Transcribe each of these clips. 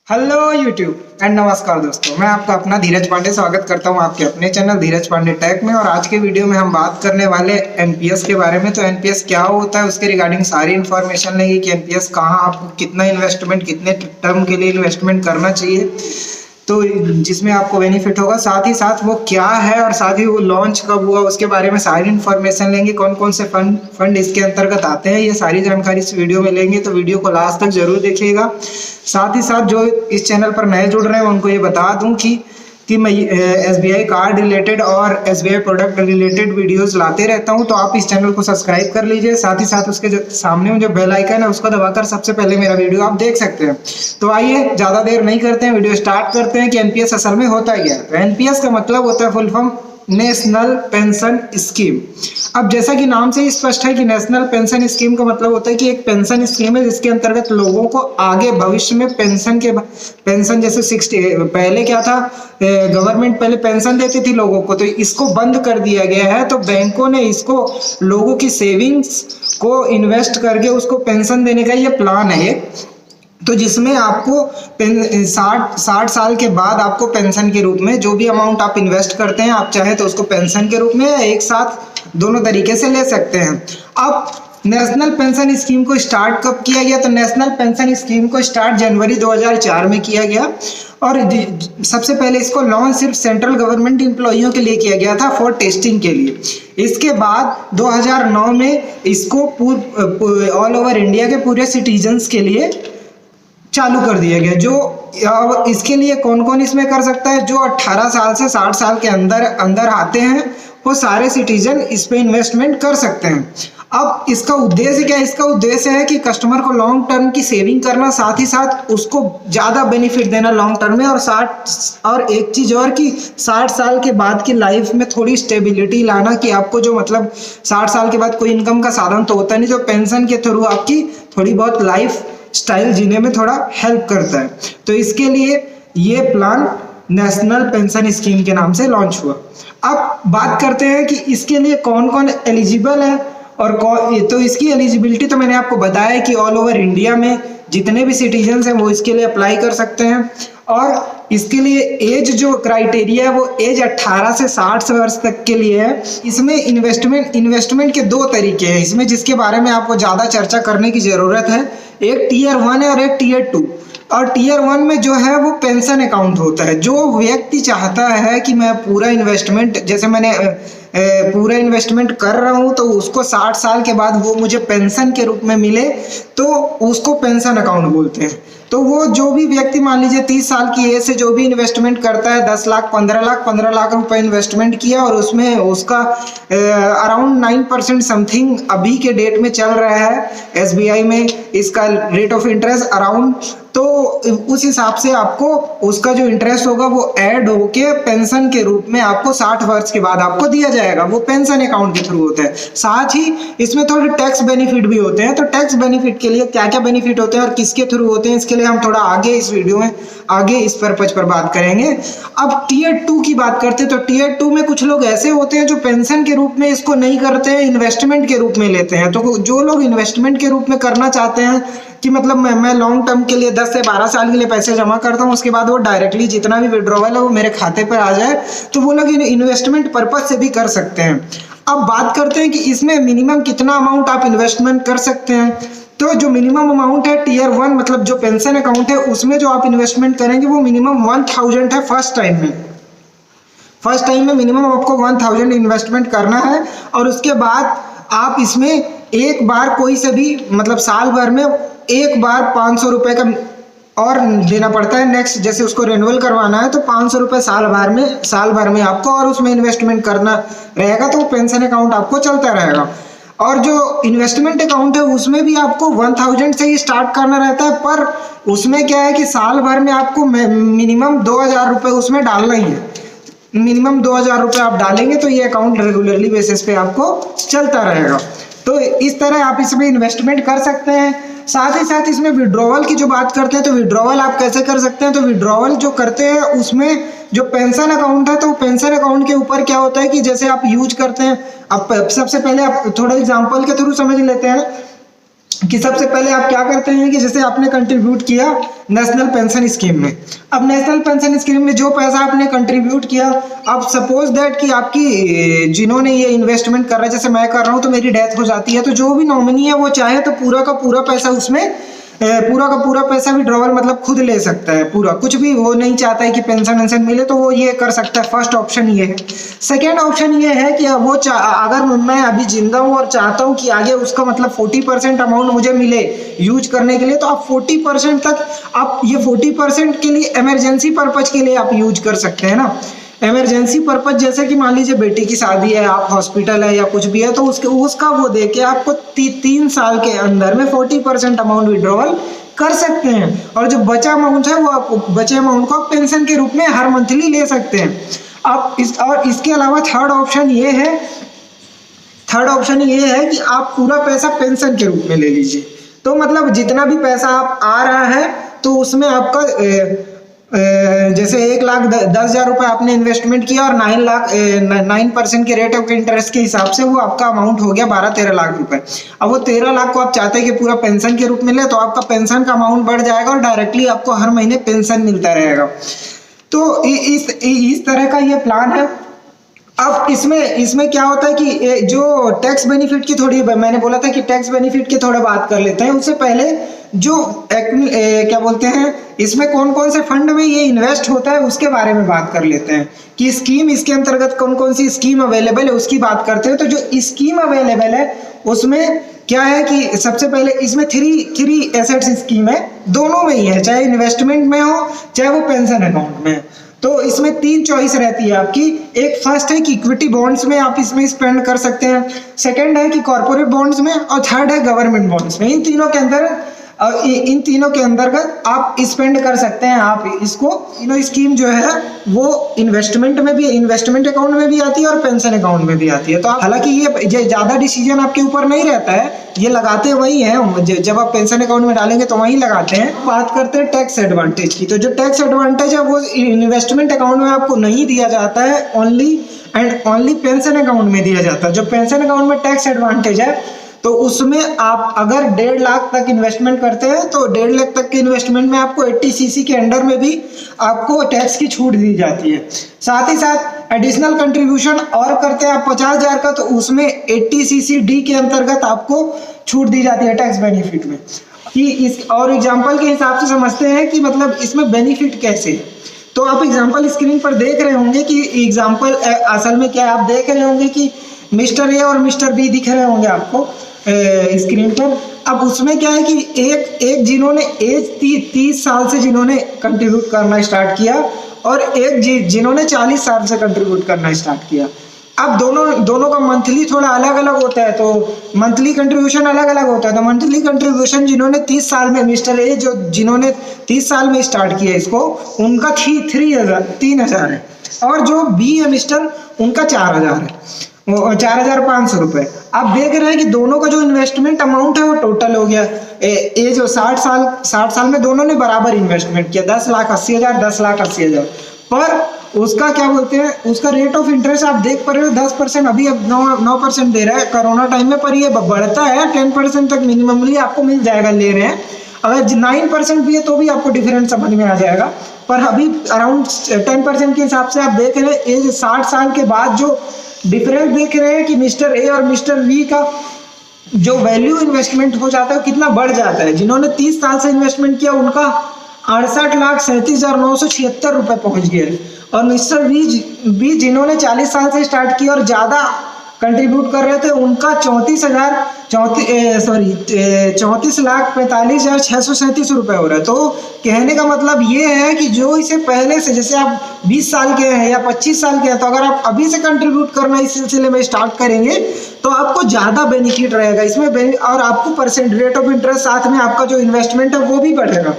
Hello YouTube and नमस्कार दोस्तों, मैं आपका अपना धीरज पांडे स्वागत करता हूं आपके अपने चैनल धीरज पांडे टेक में। और आज के वीडियो में हम बात करने वाले एनपीएस के बारे में। तो एनपीएस क्या होता है, उसके रिगार्डिंग सारी इन्फॉर्मेशन लेंगे कि एनपीएस कहाँ, आपको कितना इन्वेस्टमेंट, कितने टर्म के लिए इन्वेस्टमेंट करना चाहिए तो जिसमें आपको बेनिफिट होगा, साथ ही साथ वो क्या है और साथ ही वो लॉन्च कब हुआ उसके बारे में सारी इन्फॉर्मेशन लेंगे। कौन कौन से फंड इसके अंतर्गत आते हैं, ये सारी जानकारी इस वीडियो में लेंगे, तो वीडियो को लास्ट तक जरूर देखिएगा। साथ ही साथ जो इस चैनल पर नए जुड़ रहे हैं उनको ये बता दूं कि मैं एसबीआई कार्ड रिलेटेड और एसबीआई प्रोडक्ट रिलेटेड वीडियोस लाते रहता हूं, तो आप इस चैनल को सब्सक्राइब कर लीजिए। साथ ही साथ उसके सामने में जो बेल आइकन है उसको दबाकर सबसे पहले मेरा वीडियो आप देख सकते हैं। तो आइए ज़्यादा देर नहीं करते हैं, वीडियो स्टार्ट करते हैं कि एनपीएस असल में होता क्या है। तो एनपीएस का मतलब होता है full form national pension scheme. अब जैसा कि नाम से ही स्पष्ट है कि नेशनल पेंशन स्कीम का मतलब होता है कि एक पेंशन स्कीम है जिसके अंतर्गत लोगों को आगे भविष्य में पेंशन जैसे 60 पहले क्या था, गवर्नमेंट पहले पेंशन देती थी लोगों को, तो इसको बंद कर दिया गया है। तो बैंकों ने इसको लोगों की सेविंग्स को इन्वेस्ट करके उसको पेंशन देने का ये प्लान है एक, तो जिसमें आपको 60 साल के बाद आपको पेंशन के रूप में जो भी अमाउंट आप इन्वेस्ट करते हैं, आप चाहे तो उसको पेंशन के रूप में या एक साथ दोनों तरीके से ले सकते हैं। अब नेशनल पेंशन स्कीम को स्टार्ट कब किया गया, तो नेशनल पेंशन स्कीम को स्टार्ट जनवरी 2004 में किया गया और सबसे पहले इसको लॉन्च सिर्फ सेंट्रल गवर्नमेंट एम्प्लॉइयों के लिए किया गया था फॉर टेस्टिंग के लिए। इसके बाद 2009 में इसको ऑल ओवर इंडिया के पूरे सिटीजन्स के लिए चालू कर दिया गया। जो इसके लिए कौन कौन इसमें कर सकता है, जो 18 साल से 60 साल के अंदर आते हैं वो सारे सिटीजन इस पे इन्वेस्टमेंट कर सकते हैं। अब इसका उद्देश्य क्या है, इसका उद्देश्य है कि कस्टमर को लॉन्ग टर्म की सेविंग करना, साथ ही साथ उसको ज़्यादा बेनिफिट देना लॉन्ग टर्म में, और एक चीज़ और कि 60 साल के बाद की लाइफ में थोड़ी स्टेबिलिटी लाना, कि आपको जो मतलब 60 साल के बाद कोई इनकम का साधन तो होता नहीं, तो पेंशन के थ्रू आपकी थोड़ी बहुत लाइफ स्टाइल जीने में थोड़ा हेल्प करता है। तो इसके लिए ये प्लान नेशनल पेंशन स्कीम के नाम से लॉन्च हुआ। अब बात करते हैं कि इसके लिए कौन कौन एलिजिबल है और तो इसकी एलिजिबिलिटी तो मैंने आपको बताया कि ऑल ओवर इंडिया में जितने भी सिटीजन्स हैं वो इसके लिए अप्लाई कर सकते हैं। और इसके लिए एज जो क्राइटेरिया है वो एज 18 से 60 वर्ष तक के लिए है। इसमें इन्वेस्टमेंट के दो तरीके हैं इसमें, जिसके बारे में आपको ज़्यादा चर्चा करने की ज़रूरत है। एक टीयर 1 है और एक टीयर 2। और टीयर 1 में जो है वो पेंशन अकाउंट होता है। जो व्यक्ति चाहता है कि मैं पूरा इन्वेस्टमेंट, जैसे मैंने पूरा इन्वेस्टमेंट कर रहा हूँ तो उसको 60 साल के बाद वो मुझे पेंशन के रूप में मिले, तो उसको पेंशन अकाउंट बोलते हैं। तो वो जो भी व्यक्ति मान लीजिए 30 साल की एज से जो भी इन्वेस्टमेंट करता है, 10 लाख 15 लाख रुपए इन्वेस्टमेंट किया और उसमें उसका अराउंड 9% समथिंग अभी के डेट में चल रहा है एसबीआई में इसका रेट ऑफ इंटरेस्ट अराउंड, तो उस हिसाब से आपको उसका जो इंटरेस्ट होगा वो ऐड होके पेंशन के रूप में आपको 60 वर्ष के बाद आपको दिया जाएगा। वो पेंशन अकाउंट के थ्रू होता है। साथ ही इसमें थोड़े टैक्स बेनिफिट भी होते हैं। तो टैक्स बेनिफिट के लिए क्या क्या बेनिफिट होते हैं और किसके थ्रू होते हैं, इसके लिए हम थोड़ा आगे इस वीडियो में आगे इस पर्पज पर बात करेंगे। अब टीयर 2 की बात करते हैं तो टीयर 2 में कुछ लोग ऐसे होते हैं जो पेंशन के रूप में इसको नहीं करते हैं, इन्वेस्टमेंट के रूप में लेते हैं। तो जो लोग इन्वेस्टमेंट के रूप में करना चाहते हैं कि मतलब मैं लॉन्ग टर्म के लिए 10 से 12 साल के लिए पैसे जमा करता हूँ, उसके बाद वो डायरेक्टली जितना भी विड्रॉवल है वो मेरे खाते पर आ जाए, तो वो लोग इन्वेस्टमेंट पर्पज से भी कर सकते हैं। अब बात करते हैं कि इसमें मिनिमम कितना अमाउंट आप इन्वेस्टमेंट कर सकते हैं। तो जो मिनिमम अमाउंट है टीयर 1 मतलब जो पेंशन अकाउंट है उसमें जो आप इन्वेस्टमेंट करेंगे वो मिनिमम 1000 है फर्स्ट टाइम में मिनिमम आपको 1000 इन्वेस्टमेंट करना है। और उसके बाद आप इसमें एक बार कोई से भी मतलब साल भर में एक बार 500 रुपये का और देना पड़ता है। नेक्स्ट जैसे उसको रिन्यूअल करवाना है तो 500 रुपये साल भर में आपको और उसमें इन्वेस्टमेंट करना रहेगा, तो पेंशन अकाउंट आपको चलता रहेगा। और जो इन्वेस्टमेंट अकाउंट है उसमें भी आपको 1000 से ही स्टार्ट करना रहता है, पर उसमें क्या है कि साल भर में आपको मिनिमम 2000 रुपये उसमें डालना ही है। मिनिमम 2000 रुपये आप डालेंगे तो ये अकाउंट रेगुलरली बेसिस पे आपको चलता रहेगा। तो इस तरह आप इसमें इन्वेस्टमेंट कर सकते हैं। साथ ही साथ इसमें विड्रॉवल की जो बात करते हैं तो विड्रॉवल आप कैसे कर सकते हैं, तो विड्रॉवल जो करते हैं उसमें जो पेंशन अकाउंट है, तो पेंशन अकाउंट के ऊपर क्या होता है कि जैसे आप यूज करते हैं, अब सबसे पहले आप थोड़ा एग्जांपल के थ्रू समझ लेते हैं। कि सबसे पहले आप क्या करते हैं कि जैसे आपने कंट्रीब्यूट किया नेशनल पेंशन स्कीम में। अब नेशनल पेंशन स्कीम में जो पैसा आपने कंट्रीब्यूट किया, अब सपोज दैट कि आपकी जिन्होंने ये इन्वेस्टमेंट कर रहा है, जैसे मैं कर रहा हूँ तो मेरी डेथ हो जाती है, तो जो भी नॉमिनी है वो चाहे तो पूरा का पूरा पैसा उसमें पूरा का पूरा पैसा विड्रॉवल मतलब खुद ले सकता है पूरा, कुछ भी वो नहीं चाहता है कि पेंशन वेंशन मिले तो वो ये कर सकता है। फर्स्ट ऑप्शन ये है। सेकेंड ऑप्शन ये है कि वो अगर मैं अभी जिंदा हूँ और चाहता हूँ कि आगे उसका मतलब 40% अमाउंट मुझे मिले यूज करने के लिए, तो आप 40% तक आप ये 40% के लिए इमरजेंसी पर्पज के लिए आप यूज कर सकते हैं ना। इमरजेंसी पर्पज जैसे कि मान लीजिए बेटी की शादी है, आप हॉस्पिटल है या कुछ भी है, तो उसका वो दे के आपको 3 साल के अंदर में 40% अमाउंट विड्रॉवल कर सकते हैं। और जो बचा अमाउंट है वो आप बचे अमाउंट को आप पेंशन के रूप में हर मंथली ले सकते हैं। आप इसके अलावा थर्ड ऑप्शन ये है कि आप पूरा पैसा पेंशन के रूप में ले लीजिए। तो मतलब जितना भी पैसा आप आ रहा है तो उसमें आपका जैसे 1,10,000 रुपए आपने इन्वेस्टमेंट किया और 9% के रेट ऑफ इंटरेस्ट के हिसाब से वो आपका अमाउंट हो गया 12-13 लाख रुपए। अब वो 13 लाख को आप चाहते हैं कि पूरा पेंशन के रूप में ले, तो आपका पेंशन का अमाउंट बढ़ जाएगा और डायरेक्टली आपको हर महीने पेंशन मिलता रहेगा। तो इस तरह का ये प्लान है। अब इसमें क्या होता है कि जो टैक्स बेनिफिट की थोड़ी मैंने बोला था कि टैक्स बेनिफिट की थोड़ा बात कर लेते हैं। उससे पहले जो क्या बोलते हैं, इसमें कौन कौन से फंड में ये इन्वेस्ट होता है उसके बारे में बात कर लेते हैं कि स्कीम इसके अंतर्गत कौन कौन सी स्कीम अवेलेबल है उसकी बात करते हैं। तो जो स्कीम अवेलेबल है उसमें क्या है कि सबसे पहले इसमें थ्री एसेट्स स्कीम है, दोनों में ही है, चाहे इन्वेस्टमेंट में हो चाहे वो पेंशन अकाउंट में। तो इसमें 3 चॉइस रहती है आपकी। एक फर्स्ट है कि इक्विटी बॉन्ड्स में आप इसमें स्पेंड कर सकते हैं, सेकंड है कि कॉर्पोरेट बॉन्ड्स में, और थर्ड है गवर्नमेंट बॉन्ड्स में। इन तीनों के अंतर्गत आप स्पेंड कर सकते हैं। आप इसको स्कीम जो है वो इन्वेस्टमेंट अकाउंट में भी आती है और पेंशन अकाउंट में भी आती है। तो हालांकि ये ज्यादा डिसीजन आपके ऊपर नहीं रहता है, ये लगाते वही हैं, जब आप पेंशन अकाउंट में डालेंगे तो वही लगाते हैं। बात करते हैं टैक्स एडवांटेज की। तो जो टैक्स एडवांटेज है वो इन्वेस्टमेंट अकाउंट में आपको नहीं दिया जाता है, ओनली पेंशन अकाउंट में दिया जाता है। जो पेंशन अकाउंट में टैक्स एडवांटेज है तो उसमें आप अगर 1.5 लाख तक इन्वेस्टमेंट करते हैं तो 1.5 लाख तक के इन्वेस्टमेंट में आपको 80 सीसी के अंडर में भी आपको टैक्स की छूट दी जाती है। साथ ही साथ एडिशनल कंट्रीब्यूशन और करते हैं आप 50,000 का, तो उसमें 80 सीसी डी के अंतर्गत आपको छूट दी जाती है टैक्स बेनिफिट में। कि इस और एग्जाम्पल के हिसाब से समझते हैं कि मतलब इसमें बेनिफिट कैसे है। तो आप एग्जाम्पल स्क्रीन पर देख रहे होंगे कि एग्जाम्पल असल में क्या आप देख रहे होंगे कि मिस्टर ए और मिस्टर बी दिख रहे होंगे आपको स्क्रीन पर। अब उसमें क्या है कि एक जिन्होंने एज 30 साल से जिन्होंने कंट्रीब्यूट करना स्टार्ट किया और एक जिन्होंने 40 साल से कंट्रीब्यूट करना स्टार्ट किया। अब दोनों का मंथली थोड़ा अलग अलग होता है, तो मंथली कंट्रीब्यूशन अलग अलग होता है। तो मंथली कंट्रीब्यूशन जिन्होंने 30 साल में, मिस्टर ए जिन्होंने 30 साल में स्टार्ट किया इसको, उनका 3,000 है, और जो बी है मिस्टर, उनका 4,000 है, 4,500 रुपए। आप देख रहे हैं कि दोनों का जो इन्वेस्टमेंट अमाउंट है वो टोटल हो गया। ये जो 60 साल में दोनों ने बराबर इन्वेस्टमेंट किया, 10,80,000 पर उसका क्या बोलते हैं, उसका रेट ऑफ इंटरेस्ट आप देख पा रहे हो 10%, अभी अब 9% दे रहा है कोरोना टाइम में, पर ये बढ़ता है 10% तक मिनिममली आपको मिल जाएगा ले रहे हैं। अगर 9% भी है तो भी आपको डिफरेंस समझ में आ जाएगा, पर अभी अराउंड 10% के हिसाब से आप देख रहे हैं एज 60 साल के बाद जो डिफरेंस देख रहे हैं कि मिस्टर ए और मिस्टर वी का जो वैल्यू इन्वेस्टमेंट हो जाता है वो कितना बढ़ जाता है। जिन्होंने 30 साल से इन्वेस्टमेंट किया उनका 68,37,976 रुपए पहुंच गए, और मिस्टर बी जिन्होंने 40 साल से स्टार्ट किया और ज्यादा कंट्रीब्यूट कर रहे थे उनका 34,45,637 रुपए हो रहा है। तो कहने का मतलब ये है कि जो इसे पहले से, जैसे आप 20 साल के हैं या 25 साल के हैं, तो अगर आप अभी से कंट्रीब्यूट करना इस सिलसिले में स्टार्ट करेंगे तो आपको ज्यादा बेनिफिट रहेगा इसमें, और आपको परसेंट रेट ऑफ इंटरेस्ट साथ में आपका जो इन्वेस्टमेंट है वो भी बढ़ेगा।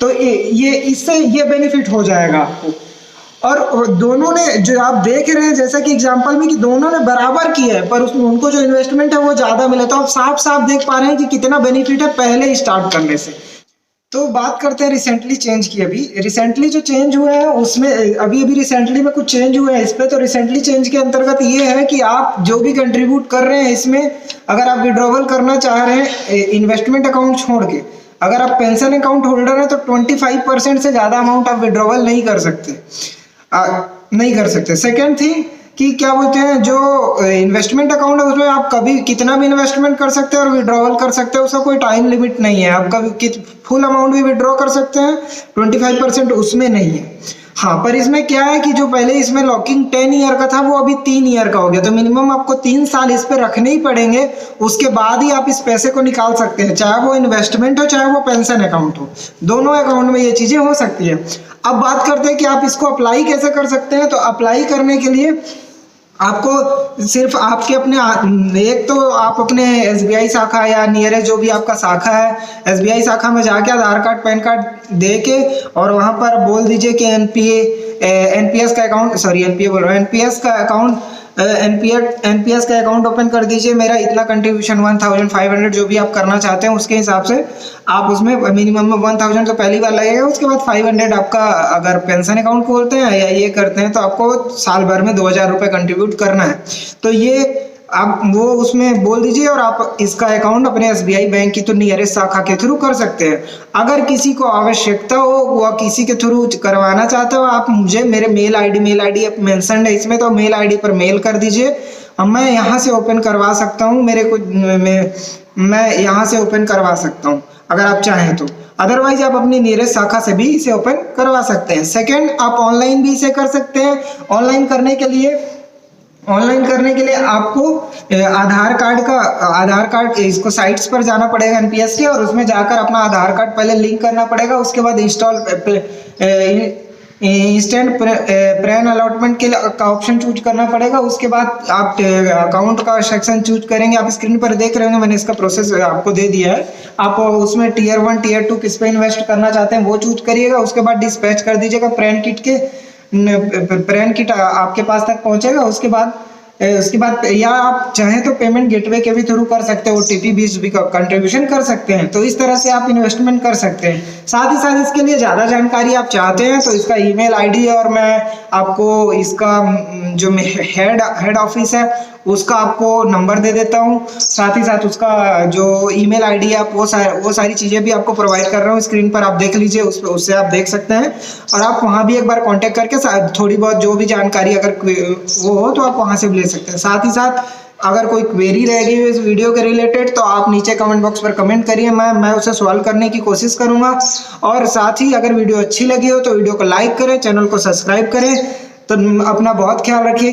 तो इससे ये बेनिफिट हो जाएगा आपको। और दोनों ने जो आप देख रहे हैं जैसा कि एग्जांपल में कि दोनों ने बराबर किया है, पर उसमें उनको जो इन्वेस्टमेंट है वो ज्यादा मिला, तो आप साफ साफ देख पा रहे हैं कि कितना बेनिफिट है पहले स्टार्ट करने से। तो बात करते हैं रिसेंटली चेंज की। अभी रिसेंटली जो चेंज हुआ है उसमें अभी अभी रिसेंटली में कुछ चेंज हुआ है इस पे। तो रिसेंटली चेंज के अंतर्गत ये है कि आप जो भी कंट्रीब्यूट कर रहे हैं इसमें, अगर आप विड्रॉवल करना चाह रहे हैं इन्वेस्टमेंट अकाउंट छोड़ के, अगर आप पेंशन अकाउंट होल्डर हैं तो 25% से ज़्यादा अमाउंट आप विड्रॉवल नहीं कर सकते, नहीं कर सकते। सेकेंड थिंग कि क्या बोलते हैं, जो इन्वेस्टमेंट अकाउंट है उसमें आप कभी कितना भी इन्वेस्टमेंट कर सकते हैं और विड्रॉवल कर सकते हैं, उसका कोई टाइम लिमिट नहीं है। आप कभी फुल अमाउंट भी विड्रॉ कर सकते हैं, 25% उसमें नहीं है। हाँ, पर इसमें क्या है कि जो पहले इसमें लॉकिंग 10 ईयर का था वो अभी 3 ईयर का हो गया, तो मिनिमम आपको 3 साल इस पे रखने ही पड़ेंगे, उसके बाद ही आप इस पैसे को निकाल सकते हैं, चाहे वो इन्वेस्टमेंट हो चाहे वो पेंशन अकाउंट हो, दोनों अकाउंट में ये चीज़ें हो सकती है। अब बात करते हैं कि आप इसको अप्लाई कैसे कर सकते हैं। तो अप्लाई करने के लिए आपको सिर्फ आपके अपने एक तो आप अपने SBI शाखा या नियरेस्ट जो भी आपका शाखा है, SBI शाखा में जाके आधार कार्ड पैन कार्ड दे के और वहाँ पर बोल दीजिए कि एनपीएस का अकाउंट, सॉरी एनपीए बोल रहा हूँ, एनपीएस का अकाउंट, एनपीएस का अकाउंट ओपन कर दीजिए। मेरा इतना कंट्रीब्यूशन 1500 जो भी आप करना चाहते हैं उसके हिसाब से आप उसमें मिनिमम में 1000 तो पहली बार लगेगा, उसके बाद 500 आपका अगर पेंशन अकाउंट खोलते हैं या ये करते हैं तो आपको साल भर में 2000 रुपये कंट्रीब्यूट करना है। तो ये आप वो उसमें बोल दीजिए और आप इसका अकाउंट अपने SBI बैंक की तो नियरेस्ट शाखा के थ्रू कर सकते हैं। अगर किसी को आवश्यकता हो वह किसी के थ्रू करवाना चाहते हो, आप मुझे मेरे मेल आईडी मेंशन है इसमें, तो मेल आईडी पर मेल कर दीजिए, मैं यहाँ से ओपन करवा सकता हूँ। मेरे को मैं यहाँ से ओपन करवा सकता हूँ अगर आप चाहें तो, अदरवाइज आप अपनी नियरेस्ट शाखा से भी इसे ओपन करवा सकते हैं। सेकेंड, आप ऑनलाइन भी इसे कर सकते हैं। ऑनलाइन करने के लिए आपको आधार कार्ड इसको साइट्स पर जाना पड़ेगा एनपीएस के, और उसमें जाकर अपना आधार कार्ड पहले लिंक करना पड़ेगा। उसके बाद इंस्टेंट प्रेन अलॉटमेंट के का ऑप्शन चूज करना पड़ेगा। उसके बाद आप अकाउंट का सेक्शन चूज करेंगे। आप स्क्रीन पर देख रहे होंगे, मैंने इसका प्रोसेस आपको दे दिया है। आप उसमें टियर 1 टियर 2 किस पे इन्वेस्ट करना चाहते हैं वो चूज करिएगा। उसके बाद डिस्पैच कर दीजिएगा प्रेन किट आपके पास तक पहुंचेगा। उसके बाद या आप चाहें तो पेमेंट गेटवे के भी थ्रू कर सकते हैं, OTP भी कंट्रीब्यूशन कर सकते हैं। तो इस तरह से आप इन्वेस्टमेंट कर सकते हैं। साथ ही साथ इसके लिए ज़्यादा जानकारी आप चाहते हैं तो इसका ईमेल आईडी और मैं आपको इसका जो हेड ऑफिस है उसका आपको नंबर दे देता हूँ। साथ ही साथ उसका जो ईमेल आईडी है आप वो सारी चीज़ें भी आपको प्रोवाइड कर रहा हूँ, स्क्रीन पर आप देख लीजिए, उससे आप देख सकते हैं। और आप वहाँ भी एक बार कांटेक्ट करके थोड़ी बहुत जो भी जानकारी अगर वो हो तो आप वहाँ से भी ले सकते हैं। साथ ही साथ अगर कोई क्वेरी रह गई हो इस वीडियो के रिलेटेड तो आप नीचे कमेंट बॉक्स पर कमेंट करिए, मैं उसे सॉल्व करने की कोशिश करूँगा। और साथ ही अगर वीडियो अच्छी लगी हो तो वीडियो को लाइक करें, चैनल को सब्सक्राइब करें। तो अपना बहुत ख्याल रखिए।